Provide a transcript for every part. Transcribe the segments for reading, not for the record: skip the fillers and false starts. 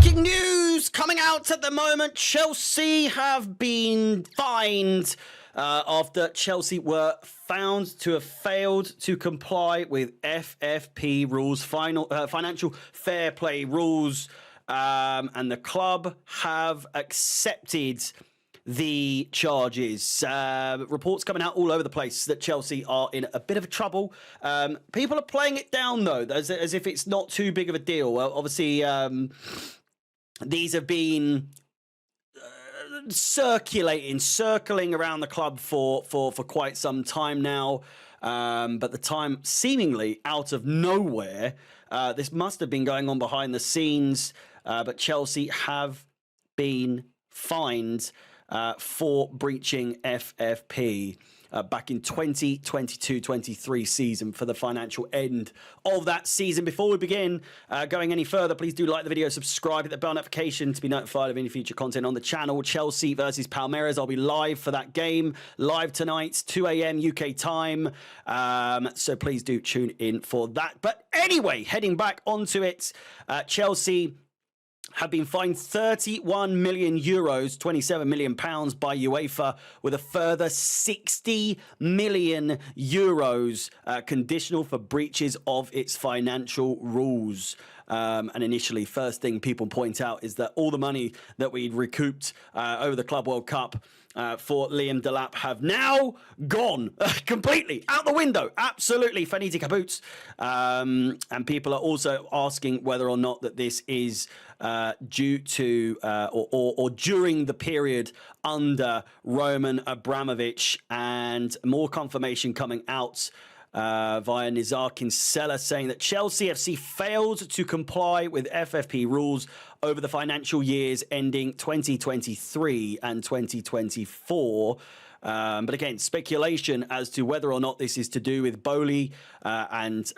Breaking news coming out at the moment. Chelsea have been fined after Chelsea were found to have failed to comply with FFP rules, financial fair play rules, and the club have accepted the charges. Reports coming out all over the place that Chelsea are in a bit of trouble. People are playing it down, though, as if it's not too big of a deal. Well, obviously, these have been circling around the club for quite some time now. But the time seemingly out of nowhere. This must have been going on behind the scenes, but Chelsea have been fined for breaching FFP back in 2022-23 season for the financial end of that season. Before we begin going any further, please do like the video, subscribe, hit the bell notification to be notified of any future content on the channel. Chelsea versus Palmeiras. I'll be live for that game, live tonight, 2 a.m. UK time. So please do tune in for that. But anyway, heading back onto it, Chelsea have been fined 31 million euros, 27 million pounds by UEFA, with a further 60 million euros conditional for breaches of its financial rules. And initially, first thing people point out is that all the money that we'd recouped over the Club World Cup for Liam Delap have now gone completely out the window. Absolutely, finiti kaput. And people are also asking whether or not that this is due to or during the period under Roman Abramovich, and more confirmation coming out via Nizar Kinsella saying that Chelsea FC failed to comply with FFP rules over the financial years ending 2023 and 2024. But again, speculation as to whether or not this is to do with Bowley and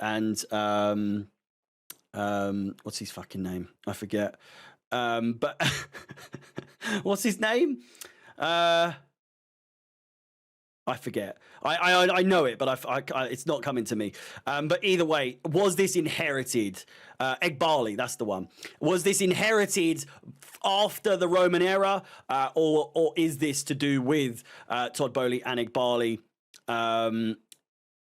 what's his fucking name? I forget. But what's his name? I forget. I know it, but it's not coming to me. But either way, was this inherited? Egbali, that's the one. Was this inherited after the Roman era, or is this to do with Todd Bowley and Egbali?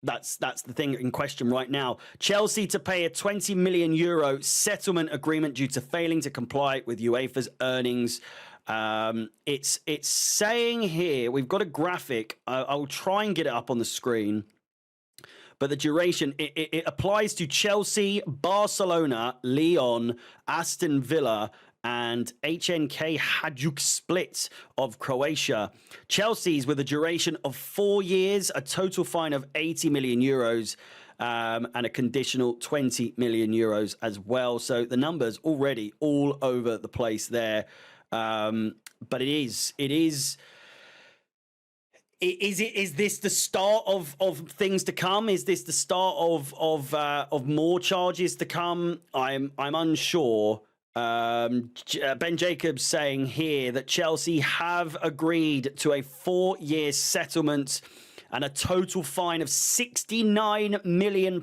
That's the thing in question right now. Chelsea to pay a 20 million euro settlement agreement due to failing to comply with UEFA's earnings. It's saying here, we've got a graphic. I'll try and get it up on the screen. But the duration, it applies to Chelsea, Barcelona, Lyon, Aston Villa, and HNK Hajduk Split of Croatia. Chelsea's with a duration of 4 years, a total fine of 80 million euros, and a conditional 20 million euros as well. So the numbers already all over the place there. But is this the start of things to come? Is this the start of more charges to come? I'm unsure. Ben Jacobs saying here that Chelsea have agreed to a 4-year settlement and a total fine of £69 million,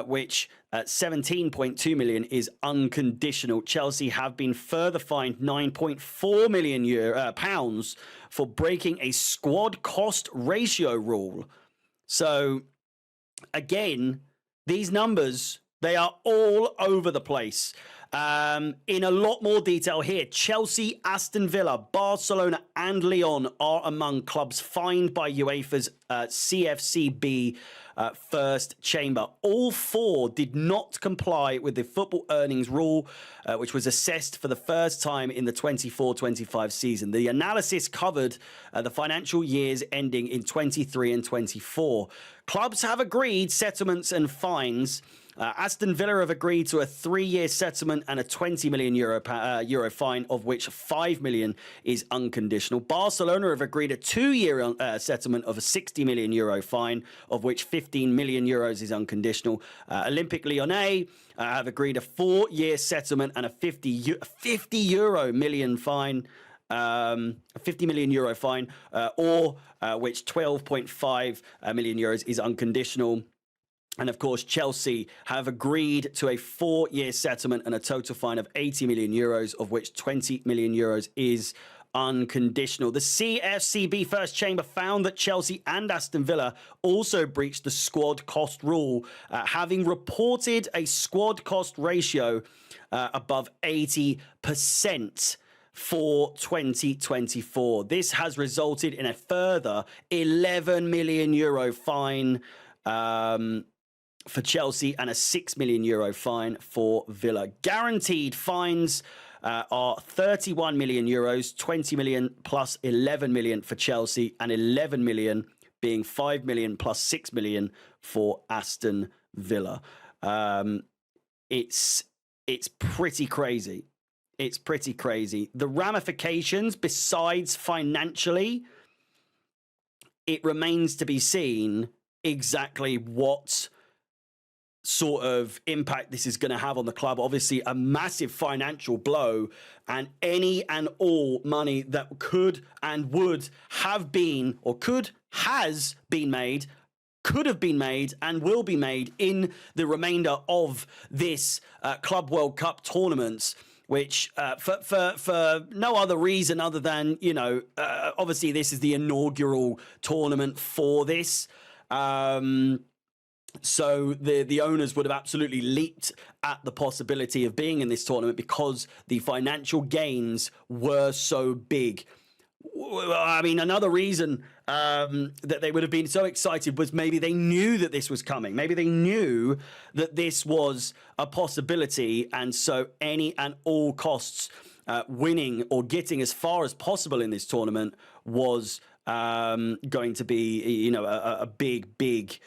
which at 17.2 million is unconditional. Chelsea have been further fined 9.4 million pounds for breaking a squad cost ratio rule. So again, these numbers, they are all over the place. In a lot more detail here, Chelsea, Aston Villa, Barcelona and Lyon are among clubs fined by UEFA's CFCB first chamber. All four did not comply with the football earnings rule, which was assessed for the first time in the 24-25 season. The analysis covered the financial years ending in 23 and 24. Clubs have agreed settlements and fines. Aston Villa have agreed to a 3-year settlement and a 20 million euro fine, of which 5 million is unconditional. Barcelona have agreed a 2-year settlement of a 60 million euro fine, of which 15 million euros is unconditional. Olympique Lyonnais have agreed a 4-year settlement and a 50 million fine. A 50 million euro fine, or which 12.5 million euros is unconditional. And of course, Chelsea have agreed to a 4-year settlement and a total fine of 80 million euros, of which 20 million euros is unconditional. The CFCB First Chamber found that Chelsea and Aston Villa also breached the squad cost rule, having reported a squad cost ratio above 80% for 2024. This has resulted in a further 11 million euro fine for Chelsea and a 6 million euro fine for Villa. Guaranteed fines are 31 million euros, 20 million plus 11 million for Chelsea, and 11 million being 5 million plus 6 million for Aston Villa. It's pretty crazy. It's pretty crazy. The ramifications, besides financially, it remains to be seen exactly what sort of impact this is going to have on the club. Obviously, a massive financial blow, and any and all money that could and would have been, or has been made, could have been made, and will be made in the remainder of this Club World Cup tournament, which for no other reason other than, obviously this is the inaugural tournament for this. So the owners would have absolutely leaped at the possibility of being in this tournament because the financial gains were so big. I mean, another reason that they would have been so excited was maybe they knew that this was coming. Maybe they knew that this was a possibility, and so any and all costs winning or getting as far as possible in this tournament was going to be, a big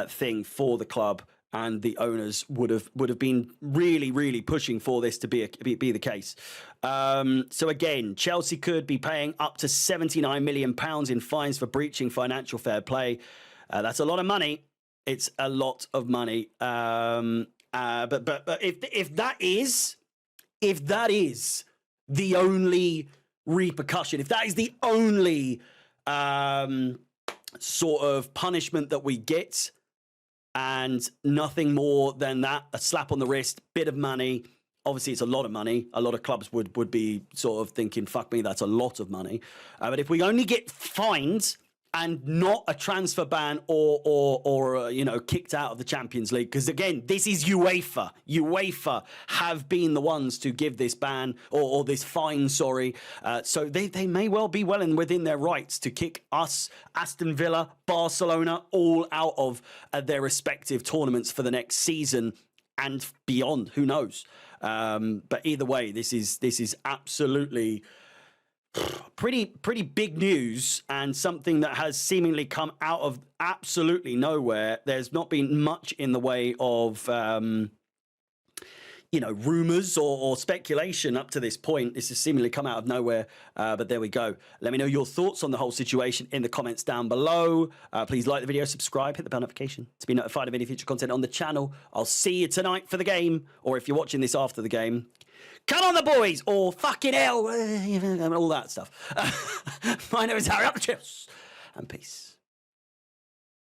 thing for the club, and the owners would have been really pushing for this to be the case. So again, Chelsea could be paying up to £79 million in fines for breaching financial fair play. That's a lot of money. It's a lot of money. But if that is the only repercussion, if that is the only sort of punishment that we get, and nothing more than that, a slap on the wrist, bit of money. Obviously, it's a lot of money. A lot of clubs would be sort of thinking, fuck me, that's a lot of money. But if we only get fined and not a transfer ban or kicked out of the Champions League, because again, this is UEFA. UEFA have been the ones to give this ban or this fine, sorry. So they may well be well and within their rights to kick us, Aston Villa, Barcelona, all out of their respective tournaments for the next season and beyond. Who knows? But either way, this is absolutely pretty big news, and something that has seemingly come out of absolutely nowhere. There's not been much in the way of rumors or speculation up to this point. This has seemingly come out of nowhere, but there we go. Let me know your thoughts on the whole situation in the comments down below. Please like the video, subscribe, hit the bell notification to be notified of any future content on the channel. I'll see you tonight for the game, or if you're watching this after the game, come on the boys, or fucking hell, all that stuff. My name is Harry, and peace.